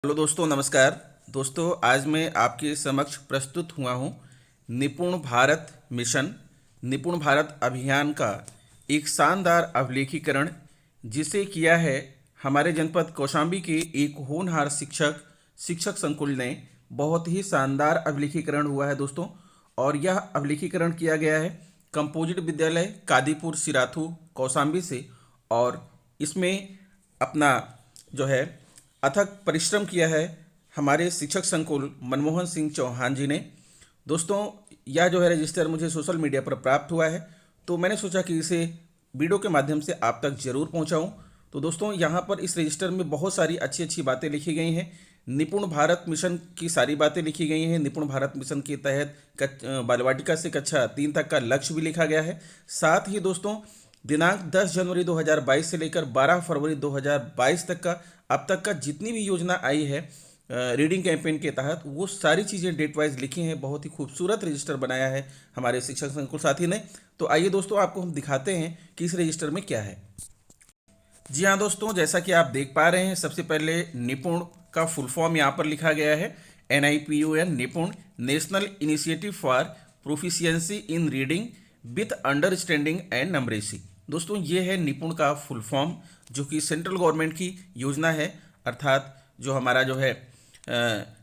Hello दोस्तों, नमस्कार। दोस्तों, आज मैं आपके समक्ष प्रस्तुत हुआ हूँ निपुण भारत मिशन, निपुण भारत अभियान का एक शानदार अभिलेखीकरण, जिसे किया है हमारे जनपद कौशाम्बी के एक होनहार शिक्षक संकुल ने। बहुत ही शानदार अभिलेखीकरण हुआ है दोस्तों। और यह अभिलेखीकरण किया गया है कंपोजिट विद्यालय कादीपुर सिराथू कौशाम्बी से। और इसमें अपना जो है अथक परिश्रम किया है हमारे शिक्षक संकुल मनमोहन सिंह चौहान जी ने। दोस्तों, यह जो है रजिस्टर मुझे सोशल मीडिया पर प्राप्त हुआ है, तो मैंने सोचा कि इसे वीडियो के माध्यम से आप तक जरूर पहुंचाऊं। तो दोस्तों, यहाँ पर इस रजिस्टर में बहुत सारी अच्छी अच्छी बातें लिखी गई हैं। निपुण भारत मिशन की सारी बातें लिखी गई हैं। निपुण भारत मिशन के तहत बाल वाटिका से कक्षा 3 तक का लक्ष्य भी लिखा गया है। साथ ही दोस्तों, दिनांक 10 जनवरी 2022 से लेकर 12 फरवरी 2022 तक का अब तक का जितनी भी योजना आई है रीडिंग कैंपेन के तहत, वो सारी चीज़ें डेट वाइज लिखी हैं। बहुत ही खूबसूरत रजिस्टर बनाया है हमारे शिक्षक संकुल साथी ने। तो आइए दोस्तों, आपको हम दिखाते हैं कि इस रजिस्टर में क्या है। जी हाँ दोस्तों, जैसा कि आप देख पा रहे हैं, सबसे पहले निपुण का फुल फॉर्म यहाँ पर लिखा गया है NIPUN, Nipun, national initiative for proficiency in reading with understanding and numeracy. दोस्तों, ये है निपुण का फुल फॉर्म, जो कि सेंट्रल गवर्नमेंट की योजना है, अर्थात जो हमारा जो है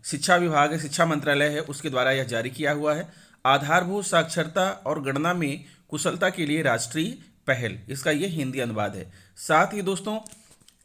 शिक्षा विभाग है, शिक्षा मंत्रालय है, उसके द्वारा यह जारी किया हुआ है। आधारभूत साक्षरता और गणना में कुशलता के लिए राष्ट्रीय पहल, इसका ये हिंदी अनुवाद है। साथ ही दोस्तों,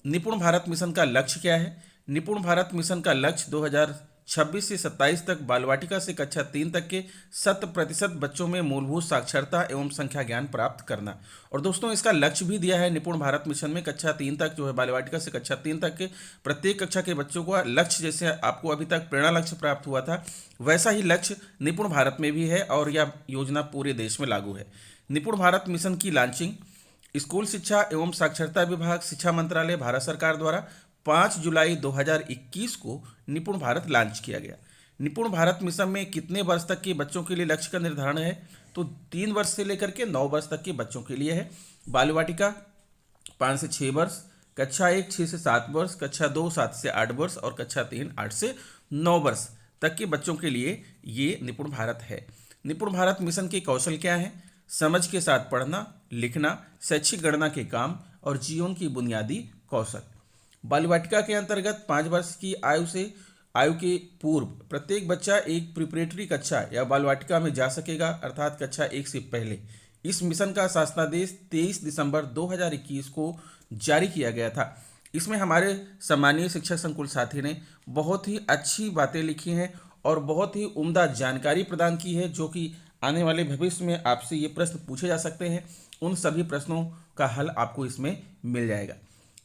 निपुण भारत मिशन का लक्ष्य क्या है? निपुण भारत मिशन का लक्ष्य 2026 से 27 तक बाल वाटिका से कक्षा 3 तक के 100% बच्चों में मूलभूत साक्षरता एवं संख्या ज्ञान प्राप्त करना। और दोस्तों, इसका लक्ष्य भी दिया है निपुण भारत मिशन में, कक्षा 3 तक जो है बाल वाटिका से कक्षा 3 तक के प्रत्येक कक्षा के बच्चों का लक्ष्य, जैसे आपको अभी तक प्रेरणा लक्ष्य प्राप्त हुआ था, वैसा ही लक्ष्य निपुण भारत में भी है। और यह योजना पूरे देश में लागू है। निपुण भारत मिशन की लॉन्चिंग स्कूल शिक्षा एवं साक्षरता विभाग, शिक्षा मंत्रालय, भारत सरकार द्वारा 5 जुलाई 2021 को निपुण भारत लॉन्च किया गया। निपुण भारत मिशन में कितने वर्ष तक के बच्चों के लिए लक्ष्य का निर्धारण है? तो 3 वर्ष से लेकर के 9 वर्ष तक के बच्चों के लिए है। बाल वाटिका 5 से 6 वर्ष, कक्षा 1 6 से 7 वर्ष, कक्षा 2 7 से 8 वर्ष और कक्षा 3 8 से 9 वर्ष तक के बच्चों के लिए ये निपुण भारत है। निपुण भारत मिशन के कौशल क्या हैं? समझ के साथ पढ़ना, लिखना, शैक्षिक गणना के काम और जीवन की बुनियादी कौशल। बाल वाटिका के अंतर्गत 5 वर्ष की आयु के पूर्व प्रत्येक बच्चा एक प्रिपरेटरी कक्षा या बाल वाटिका में जा सकेगा, अर्थात कक्षा 1 से पहले। इस मिशन का शासनादेश 23 दिसंबर 2021 को जारी किया गया था। इसमें हमारे सम्मानीय शिक्षक संकुल साथी ने बहुत ही अच्छी बातें लिखी हैं और बहुत ही उम्दा जानकारी प्रदान की है, जो कि आने वाले भविष्य में आपसे ये प्रश्न पूछे जा सकते हैं। उन सभी प्रश्नों का हल आपको इसमें मिल जाएगा।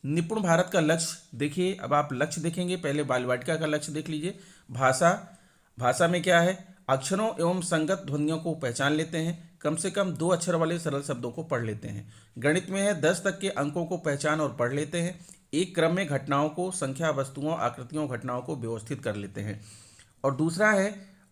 निपुण भारत का लक्ष्य देखिए, अब आप लक्ष्य देखेंगे, पहले बाल वाटिका का लक्ष्य देख लीजिए। भाषा में क्या है? अक्षरों एवं संगत ध्वनियों को पहचान लेते हैं, कम से कम 2 अक्षर वाले सरल शब्दों को पढ़ लेते हैं। गणित में है 10 तक के अंकों को पहचान और पढ़ लेते हैं। एक क्रम में घटनाओं को, संख्या, वस्तुओं, आकृतियों, घटनाओं को व्यवस्थित कर लेते हैं। और दूसरा है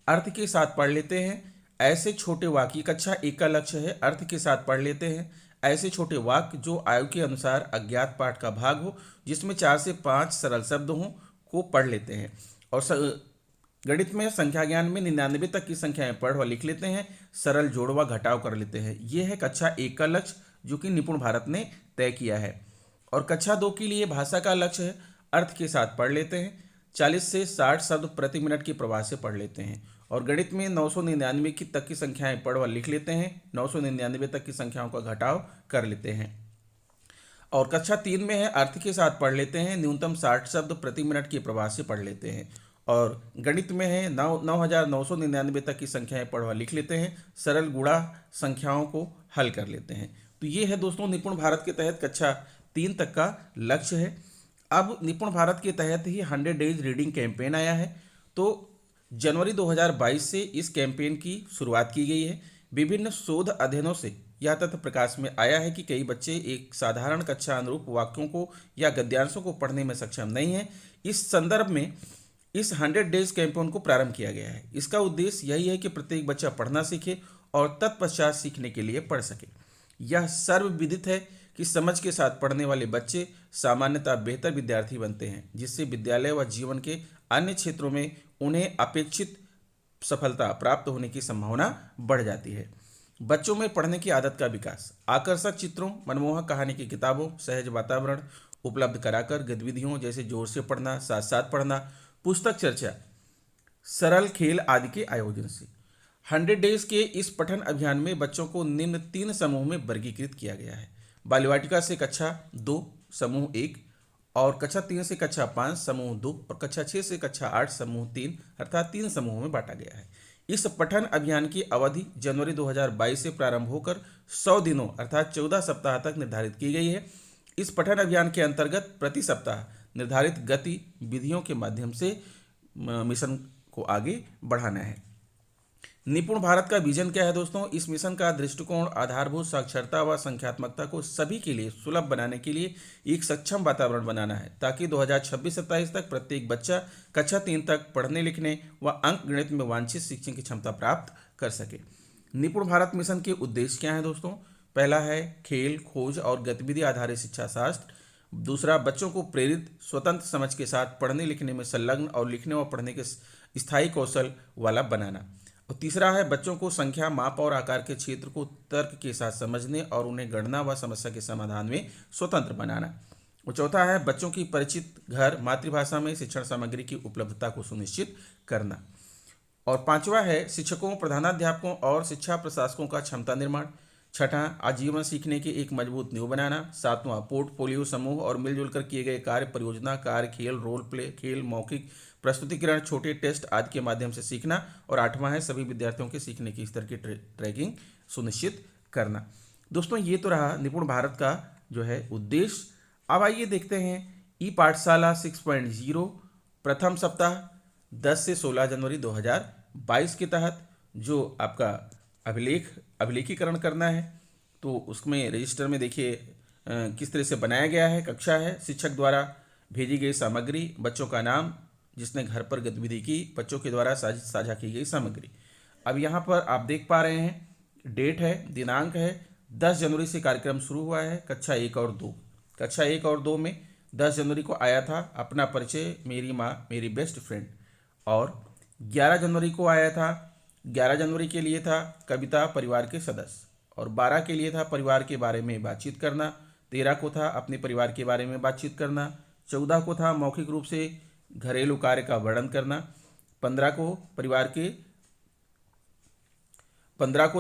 अर्थ के साथ पढ़ लेते हैं। ऐसे छोटे वाक्य, कक्षा 1 का लक्ष्य है अर्थ के साथ पढ़ लेते हैं। ऐसे छोटे वाक्य जो आयु के अनुसार अज्ञात पाठ का भाग हो, जिसमें 4 से 5 सरल शब्द हों, को पढ़ लेते हैं। और गणित में संख्या ज्ञान में 99 तक की संख्याएं पढ़ व लिख लेते हैं। सरल जोड़ व घटाव कर लेते हैं। यह है कक्षा 1 का लक्ष्य, जो कि निपुण भारत ने तय किया है। और कक्षा 2 के लिए भाषा का लक्ष्य है अर्थ के साथ पढ़ लेते हैं। 40 से 60 शब्द प्रति मिनट के प्रवाह से पढ़ लेते हैं। और गणित में 999 तक की संख्याएं पढ़ व लिख लेते हैं। 999 तक की संख्याओं का घटाव कर लेते हैं। और कक्षा 3 में है अर्थ के साथ पढ़ लेते हैं। न्यूनतम 60 शब्द प्रति मिनट के प्रवाह से पढ़ लेते हैं। और गणित में है 9999 तक की संख्याएं पढ़ व लिख लेते हैं। सरल गुणा संख्याओं को हल कर लेते हैं। तो ये है दोस्तों निपुण भारत के तहत कक्षा 3 तक का लक्ष्य है। अब निपुण भारत के तहत ही 100 डेज रीडिंग कैंपेन आया है। तो जनवरी 2022 से इस कैंपेन की शुरुआत की गई है। विभिन्न शोध अध्ययनों से यह तथ्य प्रकाश में आया है कि कई बच्चे एक साधारण कक्षा अनुरूप वाक्यों को या गद्यांशों को पढ़ने में सक्षम नहीं है। इस संदर्भ में इस 100 डेज कैंपेन को प्रारंभ किया गया है। इसका उद्देश्य यही है कि प्रत्येक बच्चा पढ़ना सीखे और तत्पश्चात सीखने के लिए पढ़ सके। यह सर्वविदित है कि समझ के साथ पढ़ने वाले बच्चे सामान्यतः बेहतर विद्यार्थी बनते हैं, जिससे विद्यालय व जीवन के अन्य क्षेत्रों में उन्हें अपेक्षित सफलता प्राप्त होने की संभावना बढ़ जाती है। बच्चों में पढ़ने की आदत का विकास, आकर्षक चित्रों, मनमोहक कहानी की किताबों, सहज वातावरण उपलब्ध कराकर गतिविधियों जैसे जोर से पढ़ना, साथ साथ पढ़ना, पुस्तक चर्चा, सरल खेल आदि के आयोजन से 100 डेज के इस पठन अभियान में बच्चों को निम्न 3 समूह में वर्गीकृत किया गया है। बालवाटिका से कक्षा 2 समूह 1, और कक्षा 3 से कक्षा 5 समूह 2, और कक्षा 6 से कक्षा 8 समूह 3, अर्थात 3 समूहों में बांटा गया है। इस पठन अभियान की अवधि जनवरी 2022 से प्रारंभ होकर 100 दिनों अर्थात 14 सप्ताह तक निर्धारित की गई है। इस पठन अभियान के अंतर्गत प्रति सप्ताह निर्धारित गतिविधियों के माध्यम से मिशन को आगे बढ़ाना है। निपुण भारत का विजन क्या है दोस्तों? इस मिशन का दृष्टिकोण आधारभूत साक्षरता व संख्यात्मकता को सभी के लिए सुलभ बनाने के लिए एक सक्षम वातावरण बनाना है, ताकि 2026-27 तक प्रत्येक बच्चा कक्षा 3 तक पढ़ने लिखने व अंक गणित में वांछित शिक्षण की क्षमता प्राप्त कर सके। निपुण भारत मिशन के उद्देश्य क्या है दोस्तों? पहला है खेल, खोज और गतिविधि आधारित शिक्षा शास्त्र। दूसरा, बच्चों को प्रेरित, स्वतंत्र समझ के साथ पढ़ने लिखने में संलग्न और लिखने व पढ़ने के स्थायी कौशल वाला बनाना। और तीसरा है बच्चों को संख्या, माप और आकार के क्षेत्र को तर्क के साथ समझने और उन्हें गणना व समस्या के समाधान में स्वतंत्र बनाना। और चौथा है बच्चों की परिचित घर, मातृभाषा में शिक्षण सामग्री की उपलब्धता को सुनिश्चित करना। और पांचवा है शिक्षकों, प्रधानाध्यापकों और शिक्षा प्रशासकों का क्षमता निर्माण। छठा, आजीवन सीखने की एक मजबूत नींव बनाना। सातवां, पोर्टफोलियो समूह और मिलजुल कर किए गए कार्य, परियोजना, कार्य, खेल, रोल प्ले, खेल, मौखिक प्रस्तुतिकरण, छोटे टेस्ट आदि के माध्यम से सीखना। और आठवां है सभी विद्यार्थियों के सीखने की स्तर की ट्रैकिंग सुनिश्चित करना। दोस्तों, ये तो रहा निपुण भारत का जो है उद्देश्य। अब आइए देखते हैं ई पाठशाला 6.0 प्रथम सप्ताह 10 से 16 जनवरी 2022 के तहत जो आपका अभिलेखीकरण करना है, तो उसमें रजिस्टर में देखिए किस तरह से बनाया गया है। कक्षा है, शिक्षक द्वारा भेजी गई सामग्री, बच्चों का नाम जिसने घर पर गतिविधि की, बच्चों के द्वारा साझा की गई सामग्री। अब यहाँ पर आप देख पा रहे हैं डेट है, दिनांक है, 10 जनवरी से कार्यक्रम शुरू हुआ है। कक्षा 1 और 2, कक्षा 1 और 2 में 10 जनवरी को आया था अपना परिचय, मेरी माँ मेरी बेस्ट फ्रेंड। और 11 जनवरी को आया था, 11 जनवरी के लिए था कविता, परिवार के सदस्य। और 12 के लिए था परिवार के बारे में बातचीत करना। 13 को था अपने परिवार के बारे में बातचीत करना। 14 को था मौखिक रूप से घरेलू कार्य का वर्णन करना। 15 को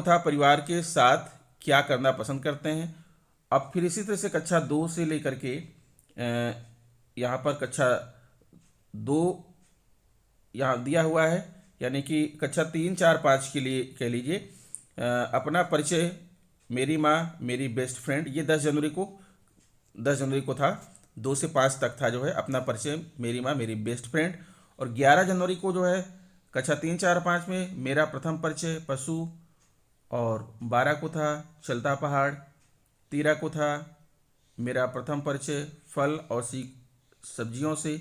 था परिवार के साथ क्या करना पसंद करते हैं। अब फिर इसी तरह से कक्षा 2 से लेकर के यहाँ पर कक्षा 2 यहाँ दिया हुआ है, यानी कि कक्षा 3, 4, 5 के लिए कह लीजिए अपना परिचय, मेरी माँ मेरी बेस्ट फ्रेंड। ये 10 जनवरी को था, 2 से 5 तक था जो है अपना परिचय, मेरी माँ मेरी बेस्ट फ्रेंड। और 11 जनवरी को जो है कक्षा 3, 4, 5 में मेरा प्रथम परिचय पशु। और 12 को था चलता पहाड़। 13 को था मेरा प्रथम परिचय फल और सब्जियों से।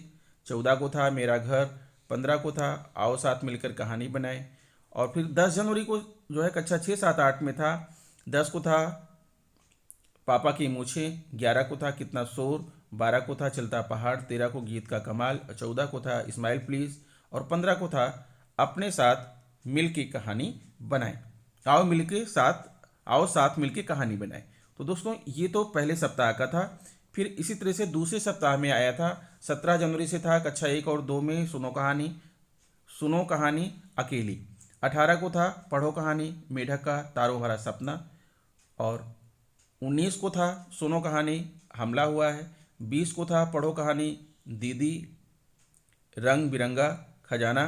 14 को था मेरा घर। 15 को था आओ साथ मिलकर कहानी बनाए। और फिर 10 जनवरी को जो है कक्षा 6, 7, 8 में था। 10 को था पापा की मूछें। 11 को था कितना शोर। 12 को था चलता पहाड़। 13 को गीत का कमाल। 14 को था स्माइल प्लीज। और 15 को था अपने साथ मिल के कहानी बनाएं। आओ साथ मिल के कहानी बनाएं। तो दोस्तों, ये तो पहले सप्ताह का था। फिर इसी तरह से दूसरे सप्ताह में आया था, 17 जनवरी से था कक्षा 1 और 2 में सुनो कहानी अकेली। 18 को था पढ़ो कहानी मेढक का तारों भरा सपना। और 19 को था सुनो कहानी हमला हुआ है। 20 को था पढ़ो कहानी दीदी रंग बिरंगा खजाना।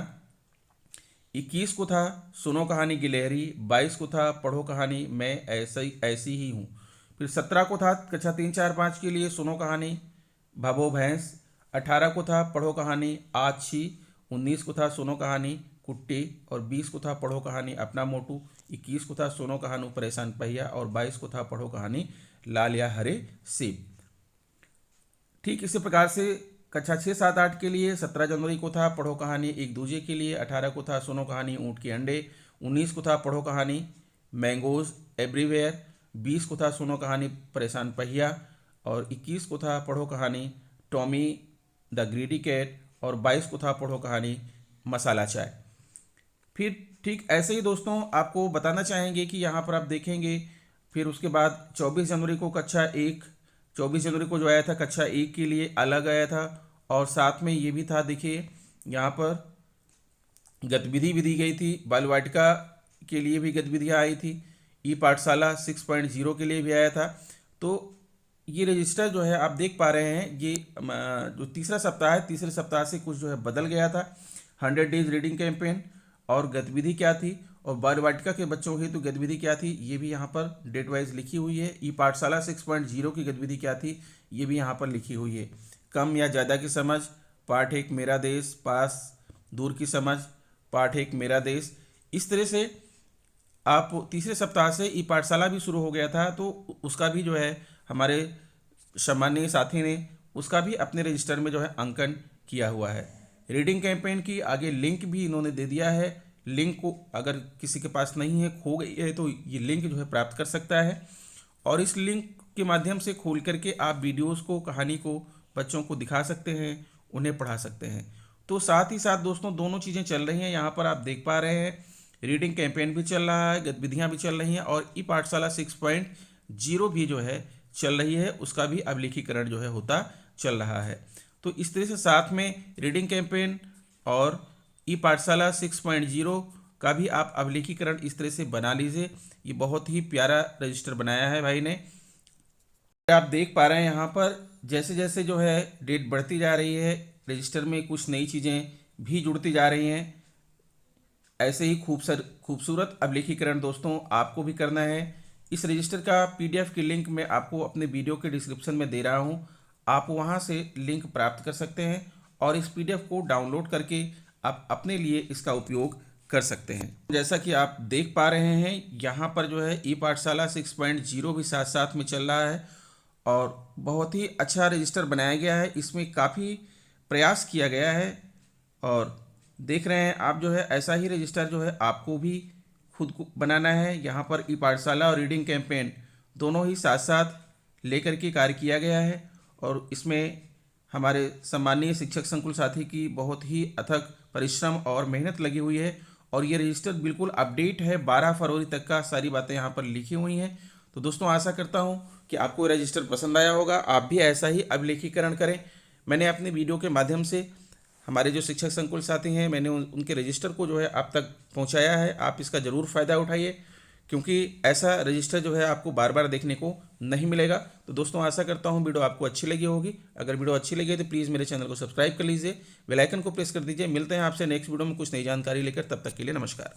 21 को था सुनो कहानी गिलहरी। 22 को था पढ़ो कहानी मैं ऐसी ही हूँ। फिर 17 को था कक्षा 3, 4, 5 के लिए सुनो कहानी भभो भैंस। 18 को था पढ़ो कहानी आछी। 19 को था सुनो कहानी कुट्टी। और 20 को था पढ़ो कहानी अपना मोटू। 21 को था सुनो कहानी परेशान पहिया। और 22 को था पढ़ो कहानी लाल या हरे सेब। ठीक इसी प्रकार से कक्षा 6, 7, 8 के लिए 17 जनवरी को था पढ़ो कहानी एक दूजे के लिए। 18 को था सुनो कहानी ऊँट के अंडे। 19 को था पढ़ो कहानी मैंगोज एवरीवेयर। 20 को था सुनो कहानी परेशान पहिया, और 21 को था पढ़ो कहानी टॉमी द ग्रीडी कैट, और 22 को था पढ़ो कहानी मसाला चाय। फिर ठीक ऐसे ही दोस्तों आपको बताना चाहेंगे कि यहाँ पर आप देखेंगे, फिर उसके बाद 24 जनवरी को कक्षा 1, 24 जनवरी को जो आया था कक्षा 1 के लिए अलग आया था, और साथ में ये भी था, देखिए यहाँ पर गतिविधि भी दी गई थी, बाल वाटिका के लिए भी गतिविधियाँ आई थी, ई पाठशाला 6.0 के लिए भी आया था। तो ये रजिस्टर जो है आप देख पा रहे हैं, ये जो तीसरा सप्ताह है, तीसरे सप्ताह से कुछ जो है बदल गया था। 100 डेज रीडिंग कैंपेन और गतिविधि क्या थी, और बाल वाटिका के बच्चों की तो गतिविधि क्या थी, ये भी यहाँ पर डेट वाइज लिखी हुई है। ई पाठशाला 6.0 की गतिविधि क्या थी, ये भी यहाँ पर लिखी हुई है। कम या ज़्यादा की समझ, पाठ 1 मेरा देश, पास दूर की समझ, पाठ 1 मेरा देश। इस तरह से आप तीसरे सप्ताह से ई पाठशाला भी शुरू हो गया था, तो उसका भी जो है हमारे सम्मानीय साथी ने उसका भी अपने रजिस्टर में जो है अंकन किया हुआ है। रीडिंग कैंपेन की आगे लिंक भी इन्होंने दे दिया है। लिंक को अगर किसी के पास नहीं है, खो गई है, तो ये लिंक जो है प्राप्त कर सकता है, और इस लिंक के माध्यम से खोल करके आप वीडियोस को, कहानी को बच्चों को दिखा सकते हैं, उन्हें पढ़ा सकते हैं। तो साथ ही साथ दोस्तों दोनों चीज़ें चल रही हैं, यहाँ पर आप देख पा रहे हैं रीडिंग कैंपेन भी चल रहा है, गतिविधियाँ भी चल रही हैं, और ई पाठशाला 6.0 भी जो है चल रही है, उसका भी अभिलेखीकरण जो है होता चल रहा है। तो इस तरह से साथ में रीडिंग कैंपेन और ई पाठशाला 6.0 का भी आप अभिलेखीकरण इस तरह से बना लीजिए। ये बहुत ही प्यारा रजिस्टर बनाया है भाई ने। आप देख पा रहे हैं यहाँ पर जैसे जैसे जो है डेट बढ़ती जा रही है, रजिस्टर में कुछ नई चीज़ें भी जुड़ती जा रही हैं। ऐसे ही खूबसूरत अभिलेखीकरण दोस्तों आपको भी करना है। इस रजिस्टर का PDF की लिंक मैं आपको अपने वीडियो के डिस्क्रिप्शन में दे रहा हूँ, आप वहाँ से लिंक प्राप्त कर सकते हैं, और इस PDF को डाउनलोड करके आप अपने लिए इसका उपयोग कर सकते हैं। जैसा कि आप देख पा रहे हैं यहाँ पर जो है ई पाठशाला 6.0 भी साथ साथ में चल रहा है, और बहुत ही अच्छा रजिस्टर बनाया गया है। इसमें काफ़ी प्रयास किया गया है, और देख रहे हैं आप जो है ऐसा ही रजिस्टर जो है आपको भी खुद को बनाना है। यहाँ पर ई पाठशाला और रीडिंग कैंपेन दोनों ही साथ साथ लेकर के कार्य किया गया है, और इसमें हमारे सम्मानीय शिक्षक संकुल साथी की बहुत ही अथक परिश्रम और मेहनत लगी हुई है, और ये रजिस्टर बिल्कुल अपडेट है। 12 फरवरी तक का सारी बातें यहाँ पर लिखी हुई हैं। तो दोस्तों आशा करता हूँ कि आपको रजिस्टर पसंद आया होगा, आप भी ऐसा ही अभिलेखीकरण करें। मैंने अपने वीडियो के माध्यम से हमारे जो शिक्षक संकुल साथी हैं, मैंने उनके रजिस्टर को जो है आप तक पहुंचाया है। आप इसका ज़रूर फ़ायदा उठाइए, क्योंकि ऐसा रजिस्टर जो है आपको बार बार देखने को नहीं मिलेगा। तो दोस्तों आशा करता हूं वीडियो आपको अच्छी लगी होगी। अगर वीडियो अच्छी लगी तो प्लीज़ मेरे चैनल को सब्सक्राइब कर लीजिए, बेल आइकन को प्रेस कर दीजिए। मिलते हैं आपसे नेक्स्ट वीडियो में कुछ नई जानकारी लेकर, तब तक के लिए नमस्कार।